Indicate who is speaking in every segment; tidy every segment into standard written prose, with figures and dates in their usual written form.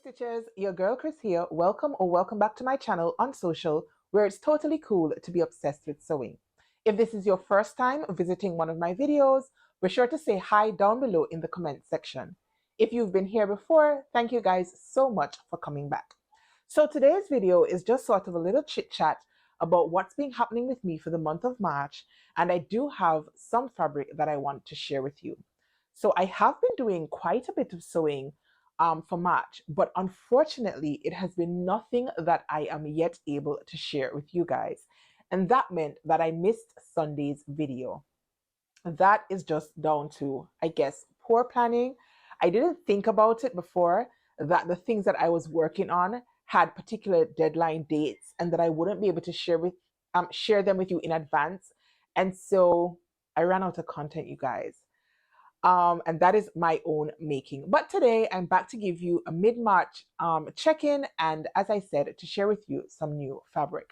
Speaker 1: Stitches, your girl Kris here. Welcome back to my channel Unsewcial, where it's totally cool to be obsessed with sewing. If this is your first time visiting one of my videos, be sure to say hi down below in the comment section. If you've been here before, thank you guys so much for coming back. So today's video is just sort of a little chit chat about what's been happening with me for the month of March, and I do have some fabric that I want to share with you. So I have been doing quite a bit of sewing for March, but unfortunately, it has been nothing that I am yet able to share with you guys. And that meant that I missed Sunday's video. That is just down to, I guess, poor planning. I didn't think about it before that the things that I was working on had particular deadline dates and that I wouldn't be able to share them with you in advance. And so I ran out of content, you guys. And that is my own making. But today I'm back to give you a mid-March check-in, and as I said, to share with you some new fabric.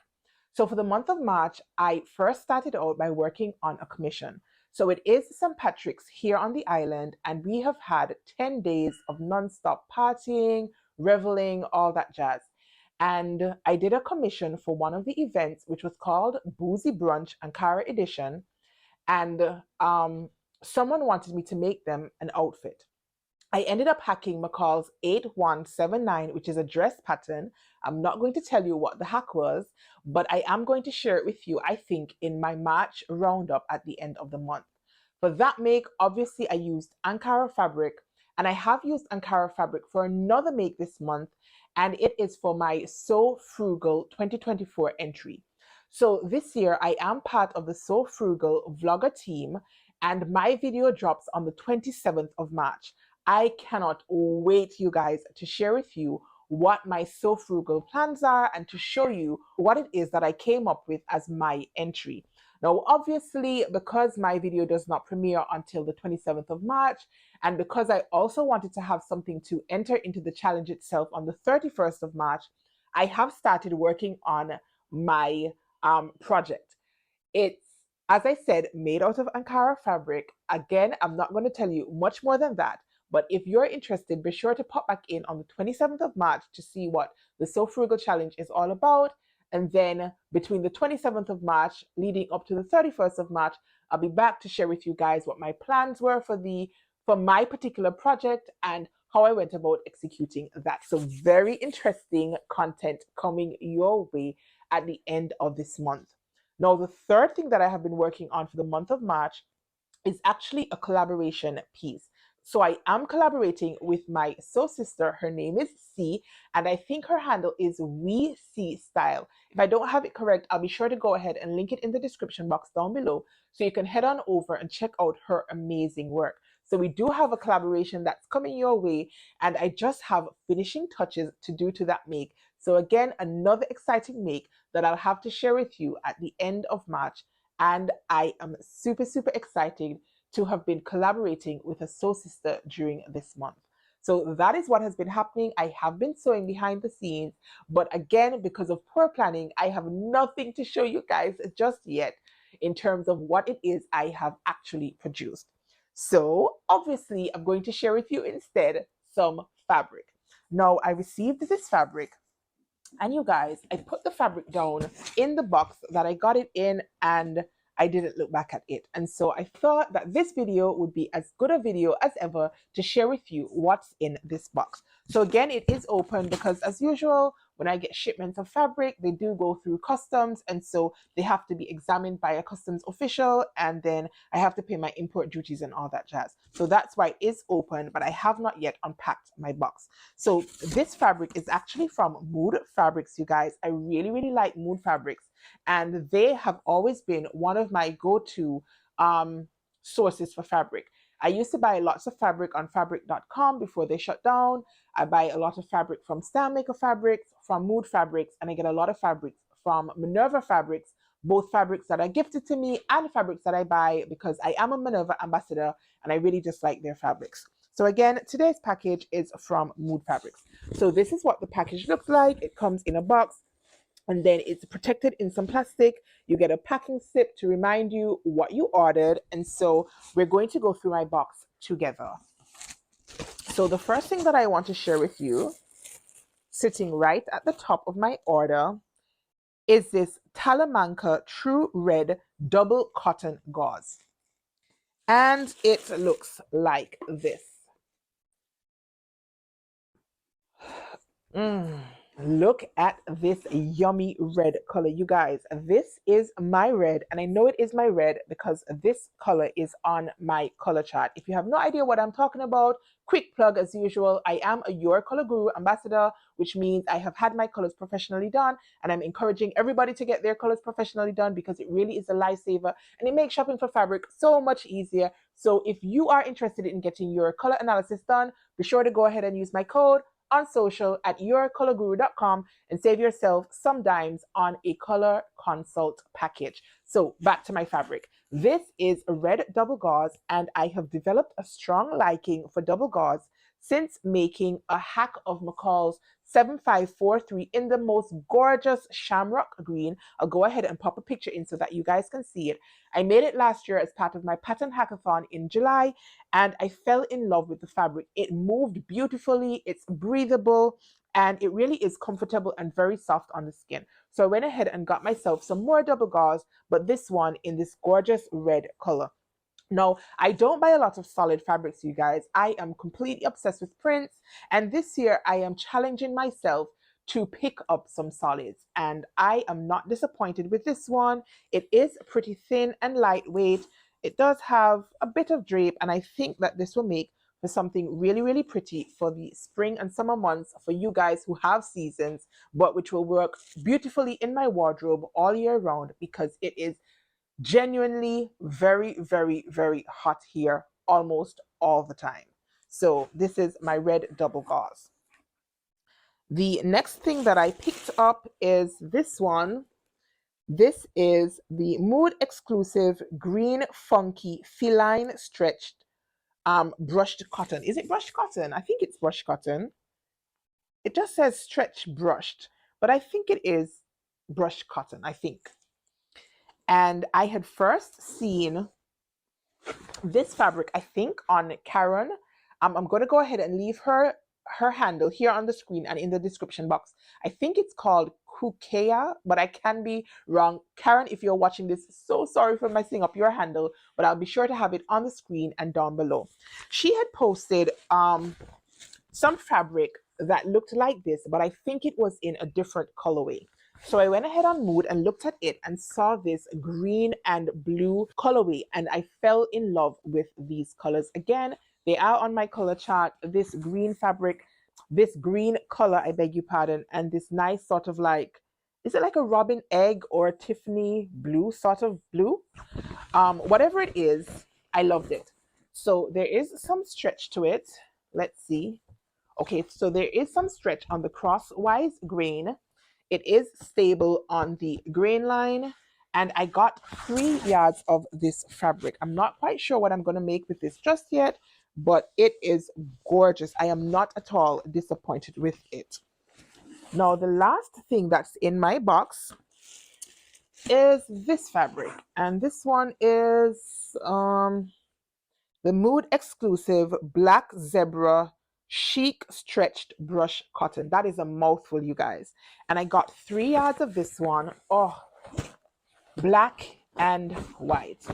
Speaker 1: So for the month of March, I first started out by working on a commission. So it is St. Patrick's here on the island, and we have had 10 days of non-stop partying, reveling, all that jazz. And I did a commission for one of the events, which was called Boozy Brunch Ankara Edition. And someone wanted me to make them an outfit. I ended up hacking McCall's 8179, which is a dress pattern. I'm not going to tell you what the hack was, but I am going to share it with you, I think, in my March roundup at the end of the month. For that make, obviously, I used Ankara fabric, and I have used Ankara fabric for another make this month, and it is for my So Frugal 2024 entry. So this year, I am part of the So Frugal vlogger team, and my video drops on the 27th of March. I cannot wait, you guys, to share with you what my So Frugal plans are and to show you what it is that I came up with as my entry. Now, obviously, because my video does not premiere until the 27th of March, and because I also wanted to have something to enter into the challenge itself on the 31st of March, I have started working on my project. It's, as I said, made out of Ankara fabric. Again, I'm not going to tell you much more than that, but if you're interested, be sure to pop back in on the 27th of March to see what the So Frugal Challenge is all about. And then between the 27th of March leading up to the 31st of March, I'll be back to share with you guys what my plans were for my particular project and how I went about executing that. So very interesting content coming your way at the end of this month. Now, the third thing that I have been working on for the month of March is actually a collaboration piece. So I am collaborating with my sew sister. Her name is C, and I think her handle is We See Style. If I don't have it correct, I'll be sure to go ahead and link it in the description box down below so you can head on over and check out her amazing work. So we do have a collaboration that's coming your way, and I just have finishing touches to do to that make. So again, another exciting make that I'll have to share with you at the end of March. And I am super, super excited to have been collaborating with a sew sister during this month. So that is what has been happening. I have been sewing behind the scenes, but again, because of poor planning, I have nothing to show you guys just yet in terms of what it is I have actually produced. So obviously, I'm going to share with you instead some fabric. Now, I received this fabric, and you guys, I put the fabric down in the box that I got it in, and I didn't look back at it. And so I thought that this video would be as good a video as ever to share with you what's in this box. So again, it is open because, as usual, when I get shipments of fabric, they do go through customs, and so they have to be examined by a customs official, and then I have to pay my import duties and all that jazz. So that's why it is open, but I have not yet unpacked my box. So this fabric is actually from Mood Fabrics, you guys. I really, really like Mood Fabrics, and they have always been one of my go-to sources for fabric. I used to buy lots of fabric on fabric.com before they shut down. I buy a lot of fabric from Style Maker Fabrics, from Mood Fabrics, and I get a lot of fabrics from Minerva Fabrics, both fabrics that are gifted to me and fabrics that I buy because I am a Minerva ambassador and I really just like their fabrics. So again, today's package is from Mood Fabrics. So this is what the package looks like. It comes in a box, and then it's protected in some plastic. You get a packing slip to remind you what you ordered. And so we're going to go through my box together. So the first thing that I want to share with you sitting right at the top of my order is this Talamanca True Red Double Cotton Gauze. And it looks like this. Look at this yummy red color, you guys. This is my red, and I know it is my red because this color is on my color chart. If you have no idea what I'm talking about, quick plug as usual, I am a Your Color Guru ambassador, which means I have had my colors professionally done, and I'm encouraging everybody to get their colors professionally done because it really is a lifesaver and it makes shopping for fabric so much easier. So if you are interested in getting your color analysis done, be sure to go ahead and use my code Unsewcial at yourcolorguru.com and save yourself some dimes on a color consult package. So back to my fabric. This is a red double gauze, and I have developed a strong liking for double gauze since making a hack of McCall's 7543 in the most gorgeous shamrock green. I'll go ahead and pop a picture in so that you guys can see it. I made it last year as part of my pattern hackathon in July, and I fell in love with the fabric. It moved beautifully, it's breathable, and it really is comfortable and very soft on the skin. So I went ahead and got myself some more double gauze, but this one in this gorgeous red color. No, I don't buy a lot of solid fabrics, you guys. I am completely obsessed with prints, and this year I am challenging myself to pick up some solids, and I am not disappointed with this one. It is pretty thin and lightweight. It does have a bit of drape, and I think that this will make for something really, really pretty for the spring and summer months for you guys who have seasons, but which will work beautifully in my wardrobe all year round because it is genuinely very, very, very hot here almost all the time. So this is my red double gauze. The next thing that I picked up is this one. This is the Mood Exclusive Green Funky Feline Stretched Brushed Cotton. Is it brushed cotton? I think it's brushed cotton. It just says stretch brushed, but I think it is brushed cotton, I think. And I had first seen this fabric, I think, on Karon. I'm going to go ahead and leave her handle here on the screen and in the description box. I think it's called Kukea, but I can be wrong. Karon, if you're watching this, so sorry for messing up your handle, but I'll be sure to have it on the screen and down below. She had posted some fabric that looked like this, but I think it was in a different colorway. So I went ahead on Mood and looked at it and saw this green and blue colorway, and I fell in love with these colors. Again, they are on my color chart. This green fabric, this green color, I beg your pardon, and this nice sort of like, is it like a robin egg or a Tiffany blue sort of blue? Whatever it is, I loved it. So there is some stretch to it. Let's see. Okay, so there is some stretch on the crosswise grain. It is stable on the grain line, and I got 3 yards of this fabric. I'm not quite sure what I'm going to make with this just yet, but it is gorgeous. I am not at all disappointed with it. Now, the last thing that's in my box is this fabric, and this one is the Mood Exclusive Black Zebra Chic Stretched Brush Cotton. That is a mouthful, you guys. And I got 3 yards of this one. Oh, black and white.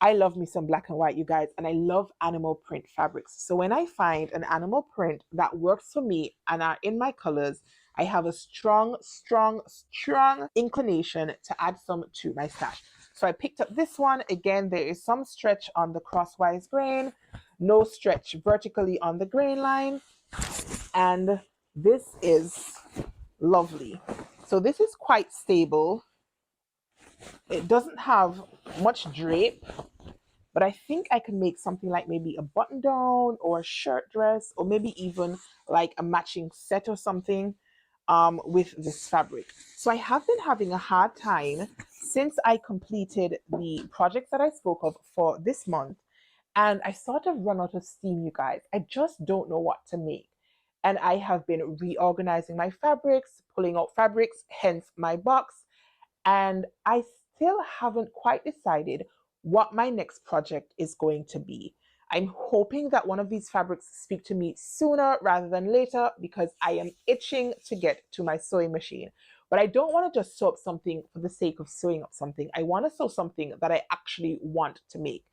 Speaker 1: I love me some black and white, you guys, and I love animal print fabrics. So when I find an animal print that works for me and are in my colors, I have a strong, strong, strong inclination to add some to my stash. So I picked up this one. Again, there is some stretch on the crosswise grain, no stretch vertically on the grain line, and this is lovely. So this is quite stable. It doesn't have much drape, but I think I can make something like maybe a button down or a shirt dress, or maybe even like a matching set or something with this fabric. So I have been having a hard time since I completed the projects that I spoke of for this month, and I sort of run out of steam, you guys. I just don't know what to make. And I have been reorganizing my fabrics, pulling out fabrics, hence my box, and I still haven't quite decided what my next project is going to be. I'm hoping that one of these fabrics speak to me sooner rather than later because I am itching to get to my sewing machine. But I don't want to just sew up something for the sake of sewing up something. I want to sew something that I actually want to make.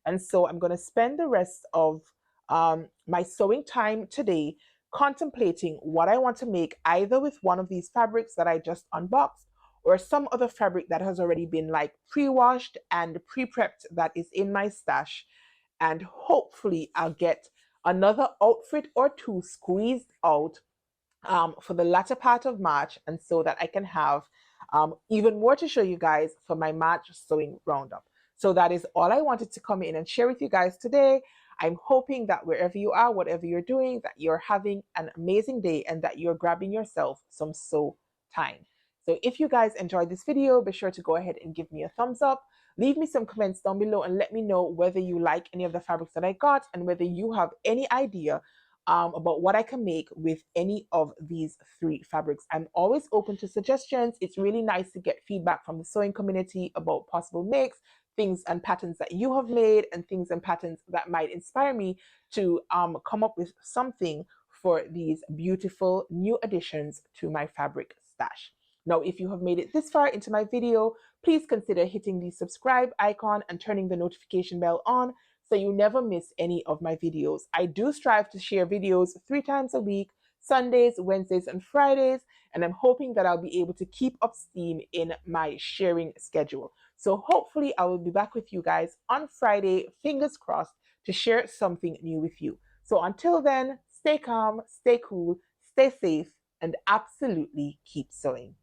Speaker 1: And so I'm going to spend the rest of my sewing time today contemplating what I want to make, either with one of these fabrics that I just unboxed or some other fabric that has already been like pre-washed and pre-prepped that is in my stash. And hopefully I'll get another outfit or two squeezed out for the latter part of March, and so that I can have even more to show you guys for my March sewing roundup. So that is all I wanted to come in and share with you guys today. I'm hoping that wherever you are, whatever you're doing, that you're having an amazing day and that you're grabbing yourself some sew time. So if you guys enjoyed this video, be sure to go ahead and give me a thumbs up. Leave me some comments down below and let me know whether you like any of the fabrics that I got and whether you have any idea about what I can make with any of these three fabrics. I'm always open to suggestions. It's really nice to get feedback from the sewing community about possible makes, things and patterns that you have made, and things and patterns that might inspire me to come up with something for these beautiful new additions to my fabric stash. Now, if you have made it this far into my video, please consider hitting the subscribe icon and turning the notification bell on so you never miss any of my videos. I do strive to share videos 3 times a week, Sundays, Wednesdays, and Fridays, and I'm hoping that I'll be able to keep up steam in my sharing schedule. So hopefully I will be back with you guys on Friday, fingers crossed, to share something new with you. So until then, stay calm, stay cool, stay safe, and absolutely keep sewing.